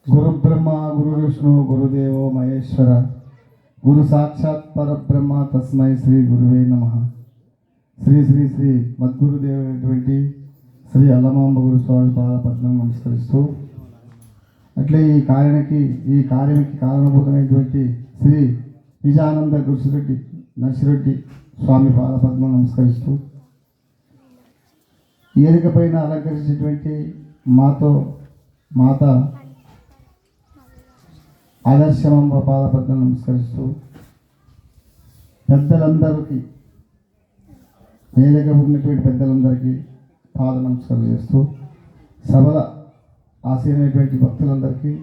గురు బ్రహ్మ గురు విష్ణు గురుదేవో మహేశ్వర గురు సాక్షాత్ పరబ్రహ్మ తస్మై శ్రీ గురువే నమః. శ్రీ శ్రీ శ్రీ మద్గురుదేవుడైనటువంటి శ్రీ అల్లమాంబ గురు స్వామి పాదపద్మం నమస్కరిస్తూ, అట్లే ఈ కార్యానికి కారణభూతమైనటువంటి శ్రీ విజయానంద గురుసిరెడ్డి నర్సిరెడ్డి స్వామి పాదపద్మం నమస్కరిస్తూ, ఏదిక పైన అలంకరించినటువంటి మాత ఆదర్శమాంబ పాదపద్మం నమస్కరిస్తూ, పెద్దలందరికీ వేదిక ఉన్నటువంటి పెద్దలందరికీ పాద నమస్కారం చేస్తూ, సభల ఆశీనటువంటి భక్తులందరికీ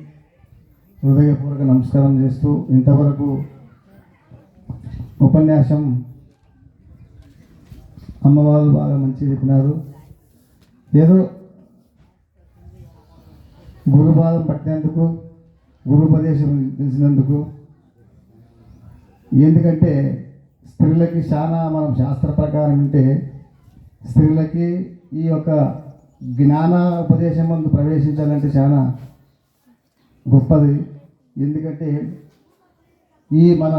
హృదయపూర్వక నమస్కారం చేస్తూ, ఇంతవరకు ఉపన్యాసం అమ్మవారు బాగా మంచిగా చెప్పినారు. ఏదో గురుపాదం పట్టినందుకు, గురుపదేశం తెలిసినందుకు, ఎందుకంటే స్త్రీలకి చాలా మనం శాస్త్ర ప్రకారం ఉంటే స్త్రీలకి ఈ యొక్క జ్ఞాన ఉపదేశం ముందు ప్రవేశించాలంటే చాలా గొప్పది. ఎందుకంటే ఈ మన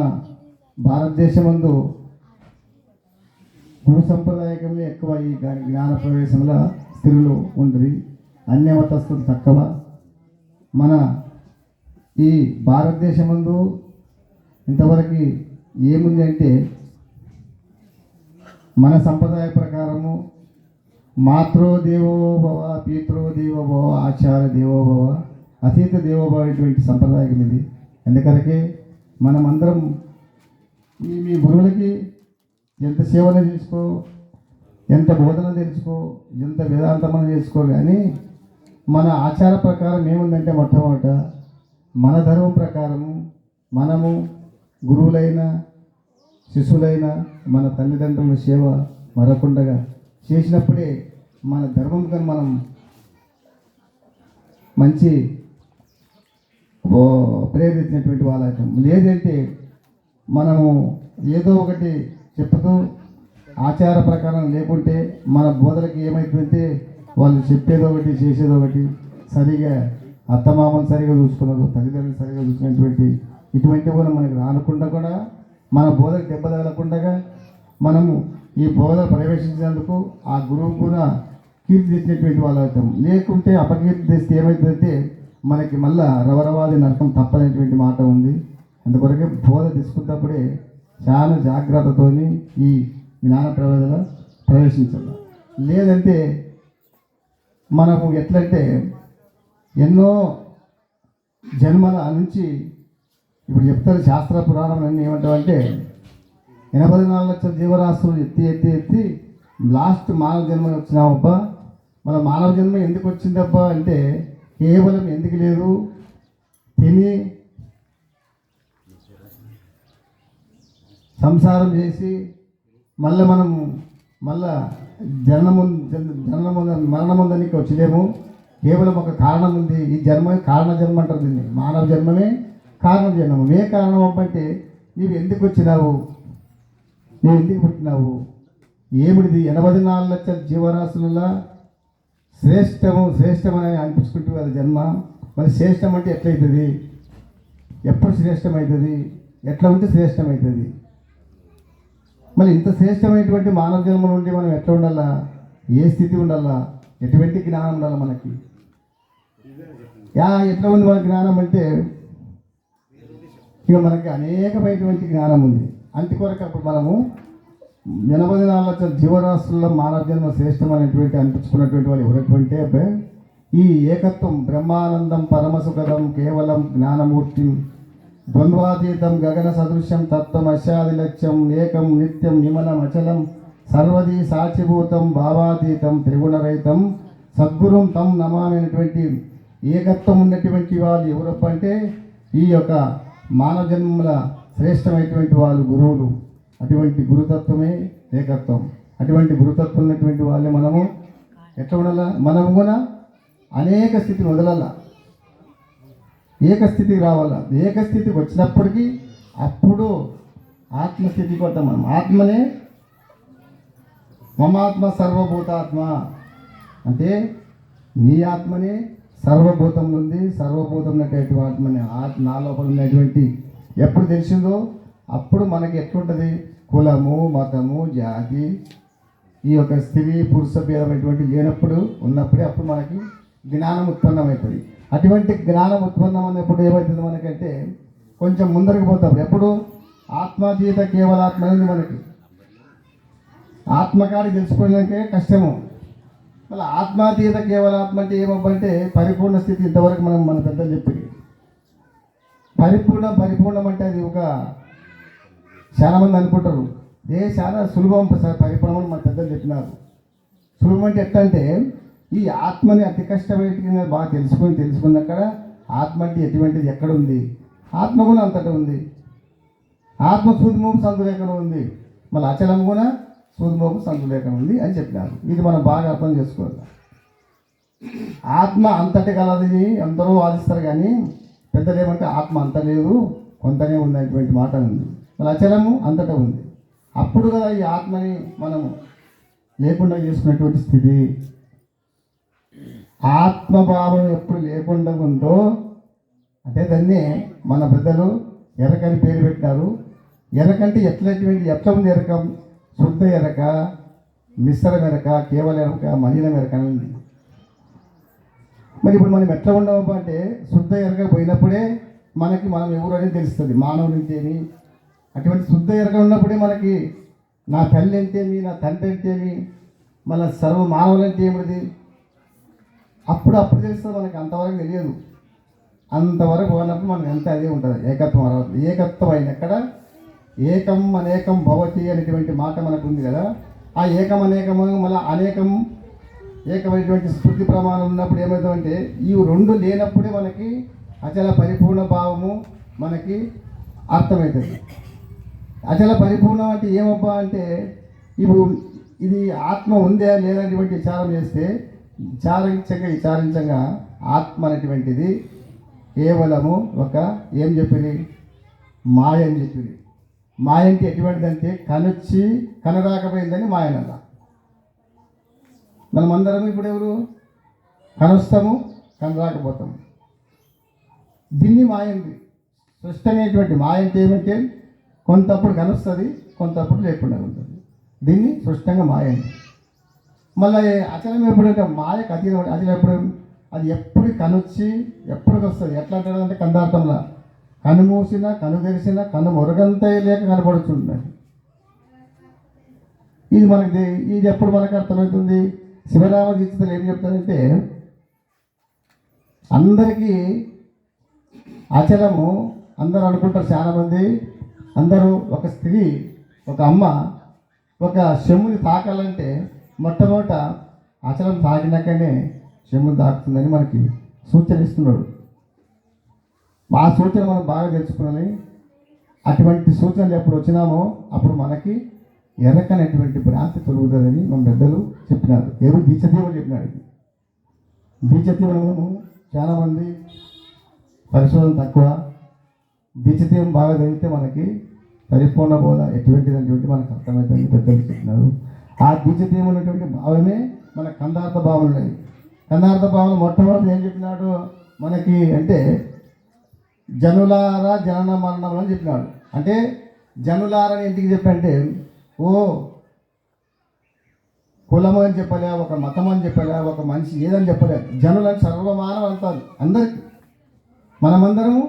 భారతదేశం ముందు గురు సంప్రదాయకంలో ఎక్కువ ఈ జ్ఞాన ప్రవేశంలో స్త్రీలు ఉంటుంది, అన్యమతస్తులు తక్కువ. మన ఈ భారతదేశం ముందు ఇంతవరకు ఏముంది అంటే మన సంప్రదాయ ప్రకారము మాతృ దేవోభవ, పితృ దేవోభవ, ఆచార్య దేవోభవ, అతీత దేవోభవ ఇటువంటి సంప్రదాయం ఇది. ఎందుకనకే మనమందరం మీ గురువులకి ఎంత సేవన చేసుకో, ఎంత బోధన తెలుసుకో, ఎంత వేదాంతమన చేసుకో, కానీ మన ఆచార ప్రకారం ఏముందంటే మొట్టమొదట మన ధర్మం ప్రకారము మనము గురువులైన శిశువులైన మన తల్లిదండ్రుల సేవ మరకుండగా చేసినప్పుడే మన ధర్మం కానీ మనం మంచి ప్రేరేపించినటువంటి వాళ్ళం. లేదంటే మనము ఏదో ఒకటి చెప్తూ ఆచార ప్రకారం లేకుంటే మన బోధలకి ఏమవుతుందంటే వాళ్ళు చెప్పేది ఒకటి చేసేది ఒకటి, సరిగా అత్తమామలు సరిగా చూసుకున్నారు, తల్లిదండ్రులు సరిగా చూసుకున్నటువంటి ఇటువంటి కూడా మనకి రానకుండా కూడా మన బోధకు దెబ్బ తగలకుండా మనము ఈ బోధ ప్రవేశించినందుకు ఆ గురువు కూడా కీర్తి తెచ్చినటువంటి వాళ్ళు అవుతాం. లేకుంటే అపకీర్తి తెస్తే ఏమవుతుందంటే మనకి మళ్ళా రవరవాది నరకం తప్పనటువంటి మాట ఉంది. అందుకొరకే బోధ తీసుకున్నప్పుడే చాలా జాగ్రత్తతోని ఈ జ్ఞాన ప్రవేశంలో ప్రవేశించాలి. లేదంటే మనము ఎట్లంటే ఎన్నో జన్మల నుంచి ఇప్పుడు చెప్తారు శాస్త్ర పురాణం అన్నీ ఏమంటామంటే 84 లక్షల జీవరాశులు ఎత్తి ఎత్తి ఎత్తి లాస్ట్ మానవ జన్మ వచ్చినామబ్బా. మన మానవ జన్మ ఎందుకు వచ్చిందబ్బా అంటే కేవలం ఎందుకు లేదు, తిని సంసారం చేసి మనం మరణముందానికి వచ్చలేము. కేవలం ఒక కారణం ఉంది. ఈ జన్మ కారణ జన్మ అంటారు దీన్ని. మానవ జన్మమే కారణ జన్మం. ఏ కారణం అబ్బంటే నీవు ఎందుకు వచ్చినావు, నువ్వు ఎందుకు పుట్టినావు, ఏమిటిది? 84 లక్షల జీవరాశులలో శ్రేష్టమని అనిపించుకుంటూ అది జన్మ. మరి శ్రేష్టం అంటే ఎట్లయితుంది, ఎప్పుడు శ్రేష్టమవుతుంది, ఎట్లా ఉంటే శ్రేష్టమవుతుంది? మరి ఇంత శ్రేష్టమైనటువంటి మానవ జన్మ నుండి మనం ఎట్లా ఉండాలా, ఏ స్థితి ఉండాలా, ఎటువంటి జ్ఞానం ఉండాలి మనకి? ఎట్లా ఉంది మన జ్ఞానం అంటే ఇక మనకి అనేకమైనటువంటి జ్ఞానం ఉంది. అందుకొరకు అప్పుడు మనము 84 లక్షల జీవరాశుల్లో మానవ జన్మ శ్రేష్టం అనేటువంటి అనిపించుకున్నటువంటి వాళ్ళు ఎవరటువంటి ఈ ఏకత్వం బ్రహ్మానందం పరమసుఖదం కేవలం జ్ఞానమూర్తి ద్వంద్వాతీతం గగన సదృశ్యం తత్వం అశాది లక్ష్యం ఏకం నిత్యం నిమలం అచలం సర్వదీ సాక్షిభూతం భావాతీతం త్రిగుణరహితం సద్గురుం తం నమామైనటువంటి ఏకత్వం ఉన్నటువంటి వాళ్ళు ఎవరప్ప అంటే ఈ యొక్క మానవ జన్మల శ్రేష్టమైనటువంటి వాళ్ళు గురువులు. అటువంటి గురుతత్వమే ఏకత్వం. అటువంటి గురుతత్వం ఉన్నటువంటి వాళ్ళే మనము ఎట్లా ఉండాలా, మనము కూడా అనేక స్థితిని వదలాల, ఏకస్థితికి రావాల. ఏకస్థితికి వచ్చినప్పటికీ అప్పుడు ఆత్మస్థితికి వద్దాం. మనం ఆత్మనే మమాత్మ సర్వభూతాత్మ అంటే నీ ఆత్మనే సర్వభూతంలో ఉంది. సర్వభూతం ఉన్నటువంటి ఆత్మని నా లోపల ఉన్నటువంటి ఎప్పుడు తెలిసిందో అప్పుడు మనకి ఎట్లుంటుంది, కులము, మతము, జాతి, ఈ యొక్క స్త్రీ పురుష భేదమైనటువంటి లేనప్పుడు ఉన్నప్పుడే అప్పుడు మనకి జ్ఞానం ఉత్పన్నమవుతుంది. అటువంటి జ్ఞానం ఉత్పన్నం అన్నప్పుడు ఏమవుతుంది మనకంటే కొంచెం ముందరికి పోతాం. ఎప్పుడు ఆత్మాతీత కేవలాత్మ ఉంది మనకి. ఆత్మకాడి తెలుసుకోవడానికే కష్టము. మళ్ళీ ఆత్మాతీత కేవలాత్మ అంటే ఏమంటే పరిపూర్ణ స్థితి. ఇంతవరకు మన పెద్దలు చెప్పింది పరిపూర్ణం అంటే అది ఒక చాలామంది అనుకుంటారు చాలా సులభం పరిపూర్ణం మన పెద్దలు చెప్పినారు. సులభం అంటే ఎట్లా అంటే ఈ ఆత్మని అతి కష్టమైన బాగా తెలుసుకున్నక్కడ ఆత్మ అంటే ఎటువంటిది ఎక్కడ ఉంది, ఆత్మ కూడా అంతటా ఉంది. ఆత్మ సూదిమోపు సందులేఖనం ఉంది, మళ్ళీ అచలం కూడా సూదిమోపు సందులేఖనం ఉంది అని చెప్పినారు. ఇది మనం బాగా అర్థం చేసుకోవాలి. ఆత్మ అంతటి కలదని అందరూ వాదిస్తారు, కానీ పెద్దలు ఏమంటే ఆత్మ అంత లేదు కొంతనే ఉంది అనేటువంటి మాట ఉంది. మళ్ళీ అచలము అంతటా ఉంది. అప్పుడు కదా ఈ ఆత్మని మనము లేకుండా చేసుకునేటువంటి స్థితి. ఆత్మభావం ఎప్పుడు లేకుండా ఉందో అంటే దాన్ని మన పెద్దలు ఎరకని పేరు పెట్టినారు. ఎరకంటే ఎట్లా ఉంది ఎరకం? శుద్ధ ఎరక, మిశ్రమ ఎరక, కేవల ఎరక, మలినం ఎరక అని ఉంది. మరి ఇప్పుడు మనం ఎట్లా ఉండవు అంటే శుద్ధ ఎరక పోయినప్పుడే మనకి మనం ఎవరు అనేది తెలుస్తుంది. మానవుడు అంటేమి, అటువంటి శుద్ధ ఎరక ఉన్నప్పుడే మనకి నా తల్లి అంటేమి, నా తండ్రి అంటేమి, మన సర్వ మానవులు అంటే ఏమిటి అప్పుడు తెలుస్తుంది మనకి. అంతవరకు తెలియదు. అంతవరకు పోయినప్పుడు మనకి అంతా అదే ఉంటుంది. ఏకత్వం అయినక్కడ ఏకం అనేకం భవతి అనేటువంటి మాట మనకు ఉంది కదా. ఆ ఏకం అనేకము మళ్ళీ అనేకం ఏకమైనటువంటి స్ఫూర్తి ప్రమాణం ఉన్నప్పుడు ఏమవుతుందంటే ఈ రెండు లేనప్పుడే మనకి అచల పరిపూర్ణ భావము మనకి అర్థమవుతుంది. అచల పరిపూర్ణం అంటే ఏమబ్బా అంటే ఇప్పుడు ఇది ఆత్మ ఉందా లేదనేటువంటి విచారం చేస్తే విచారించగా ఆత్మ అనేటువంటిది కేవలము ఒక ఏం చెప్పింది, మాయ అని చెప్పింది. మాయ అంటే ఎటువంటిదంటే కనొచ్చి కనరాకపోయిందని మాయనల్లా. మనమందరం ఇప్పుడు ఎవరు కనొస్తాము, కనరాకపోతాము. దీన్ని మాయంది. స్పష్టమైనటువంటి మాయ అంటే ఏమంటే కొంతప్పుడు కనొస్తుంది, కొంతప్పుడు లేకుండా ఉంటుంది. దీన్ని స్పష్టంగా మాయంది. మళ్ళీ అచలం ఎప్పుడంటే మాయకు అతీతం. అచలం ఎప్పుడు అది ఎప్పుడు కనొచ్చి ఎప్పటికి వస్తుంది. ఎట్లా అంటాడంటే కందార్థంలో కను మూసిన, కను తెరిసిన, కను మొరగంత లేక కనపడుతుంటుంది. ఇది మనకి ఇది ఎప్పుడు మనకు అర్థమవుతుంది? శివరామ దీక్షితులు ఏం చెప్తారంటే అందరికీ అచలము అందరూ అనుకుంటారు. చాలామంది అందరూ ఒక స్త్రీ, ఒక అమ్మ ఒక చెమ్ముని తాకాలంటే మొట్టమొదట అచలం తాకినాకనే చెమ్ముని తాకుతుందని మనకి సూచన ఇస్తున్నాడు. ఆ సూచన మనం బాగా తెలుసుకున్నాలి. అటువంటి సూచనలు ఎప్పుడు వచ్చినామో అప్పుడు మనకి ఎరకనటువంటి భ్రాంతి తొలుగుతుందని మన పెద్దలు చెప్పినారు. ఎవరు దీక్షతీవులు చెప్పినాడు. దీక్షతీవులను చాలామంది పరిశోధన తక్కువ. దీక్షతీవం బాగా చదివితే మనకి పరిపూర్ణ బోధ ఎటువంటిది మనకు అర్థమవుతుంది పెద్దలు చెప్పినారు. ఆ దీక్షతీవం ఉన్నటువంటి భావమే మన కందార్థ భావన ఉన్నది. కందార్థ భావన మొట్టమొదటి ఏం చెప్పినాడు మనకి అంటే జనులారా జనన మరణం అని చెప్పినాడు. అంటే జనులారని ఇంటికి చెప్పంటే ఓ కులము అని చెప్పలే, ఒక మతం అని చెప్పలే, ఒక మనిషి ఏదని చెప్పలే. జనులని సర్వమానవ అంటారు. అందరికీ మనమందరము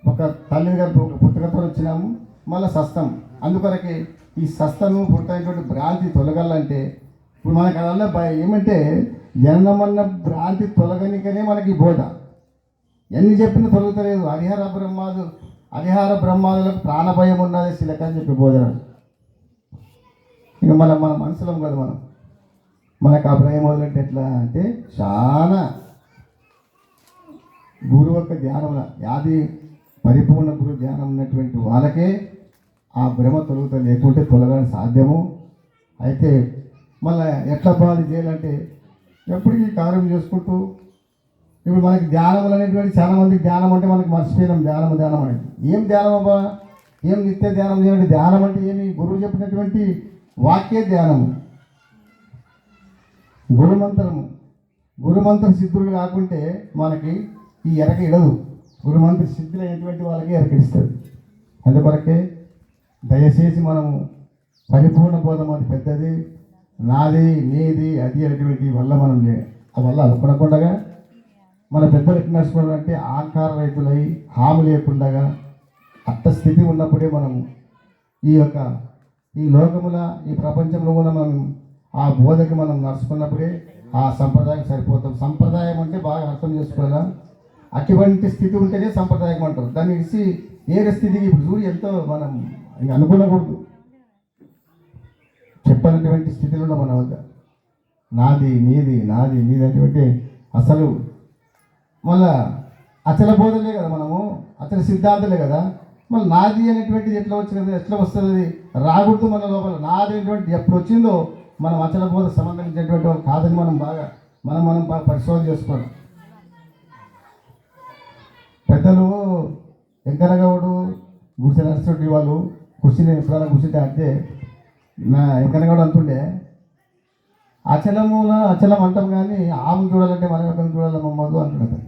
ఒక తల్లి గారు ఒక పుట్టుకతో వచ్చినాము, మళ్ళీ సస్తం. అందుకొరకే ఈ సస్తము పుట్టేటువంటి భ్రాంతి తొలగాలంటే ఇప్పుడు మనకు అదల్లా ఏమంటే జననమన్న భ్రాంతి తొలగనికనే మనకి బోధ. ఎన్ని చెప్పినా తొలగుతలేదు. హరిహర బ్రహ్మాదులకు ప్రాణభయం ఉన్నది శిలక అని చెప్పి బోధన. ఇక మన మనసులం కదా మనకు ఆ భయం మొదలంటే ఎట్లా అంటే చాలా గురువు యొక్క ధ్యానంలో యాది పరిపూర్ణ గురు ధ్యానం ఉన్నటువంటి వాళ్ళకే ఆ భ్రమ తొలుగుతుంది. లేకుంటే తొలగని సాధ్యము. అయితే మళ్ళీ ఎట్లా బాధ చేయాలంటే ఎప్పటికీ కార్యం చేసుకుంటూ ఇప్పుడు మనకి ధ్యానములు అనేటువంటి చాలామందికి ధ్యానం అంటే మనకి మర్చిపోయినాం. ధ్యానం అనేది ఏం ధ్యానం అబ్బా, ఏం నిత్య ధ్యానం చేయండి. ధ్యానం అంటే ఏమి? గురువు చెప్పినటువంటి వాక్య ధ్యానము, గురుమంత్రము. గురుమంత్ర సిద్ధులు కాకుంటే మనకి ఈ ఎరక ఇడదు. గురుమంత్ర సిద్ధులైనటువంటి వాళ్ళకి ఎరకిస్తుంది. అందుకొరకే దయచేసి మనము పరిపూర్ణ బోధం అది పెద్దది, నాది నీది అది అనేటువంటి వల్ల మనం వల్ల అనుకునకుండగా మన పెద్దలు ఎట్లా నడుచుకోవాలంటే ఆకార రైతులై హామీ లేకుండగా అట్ట స్థితి ఉన్నప్పుడే మనం ఈ లోకముల ఈ ప్రపంచంలో కూడా మనం ఆ బోధకి మనం నడుచుకున్నప్పుడే ఆ సంప్రదాయం సరిపోతాం. సంప్రదాయం అంటే బాగా అర్థం చేసుకోవాలా. అటువంటి స్థితి ఉంటేనే సంప్రదాయం అంటారు. దాన్ని ఇచ్చి వేరే స్థితికి ఇప్పుడు చూడి ఎంతో మనం ఇంక అనుకునకూడదు. చెప్పనటువంటి స్థితిలో ఉన్న మన వద్ద నాది నీది అంటే అసలు మళ్ళా అచల బోధలే కదా, మనము అచల సిద్ధాంతలే కదా. మళ్ళీ నాది అనేటువంటిది ఎట్లా వచ్చినది, ఎట్లా వస్తుంది, రాకూడదు మన లోపల. నాది అనేటువంటి ఎప్పుడు వచ్చిందో మనం అచల బోధ సంబంధించినటువంటి వాళ్ళు కాదని మనం బాగా పరిశోధన చేసుకోవాలి. పెద్దలు వెంకన్నగౌడు గుడిసె నరసింహరెడ్డి వాళ్ళు ఎప్పుడైనా కూర్చుంటే అంటే నా వెంకన్నగౌడు అంటుండే అచలం అంటాం కానీ ఆమెను చూడాలంటే మనం ఎక్కడ చూడాలి మమ్మల్ని అంటున్నారు.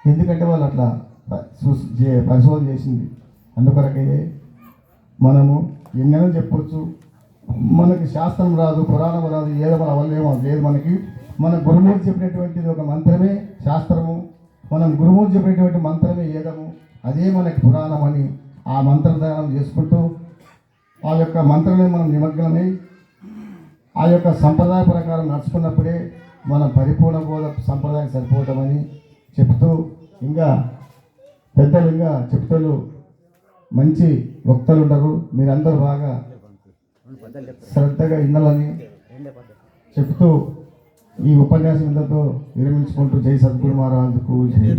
ఎందుకంటే వాళ్ళు అట్లా పరిశోధన చేసింది. అందుకొరకే మనము ఎన్నైనా చెప్పొచ్చు. మనకి శాస్త్రం రాదు, పురాణం రాదు, ఏదో మన వల్ల ఏమో లేదు. మన గురుమూర్తి చెప్పినటువంటిది ఒక మంత్రమే శాస్త్రము, మనం గురుమూర్తి చెప్పినటువంటి మంత్రమే ఏదము, అదే మనకి పురాణం అని ఆ మంత్రదానం చేసుకుంటూ ఆ యొక్క మంత్రమే మనం నిమగ్నమై ఆ యొక్క సంప్రదాయ ప్రకారం నడుచుకున్నప్పుడే మనం పరిపూర్ణ బోధ సంప్రదాయం సరిపోతామని చెప్తూ, ఇంకా పెద్దలు ఇంకా చెప్తలు మంచి వక్తలు ఉండరు, మీరందరూ బాగా శ్రద్ధగా వినాలని చెప్తూ ఈ ఉపన్యాసం ఇంతతో విరమించుకుంటూ జై సద్గురు మహారాజుకు జై.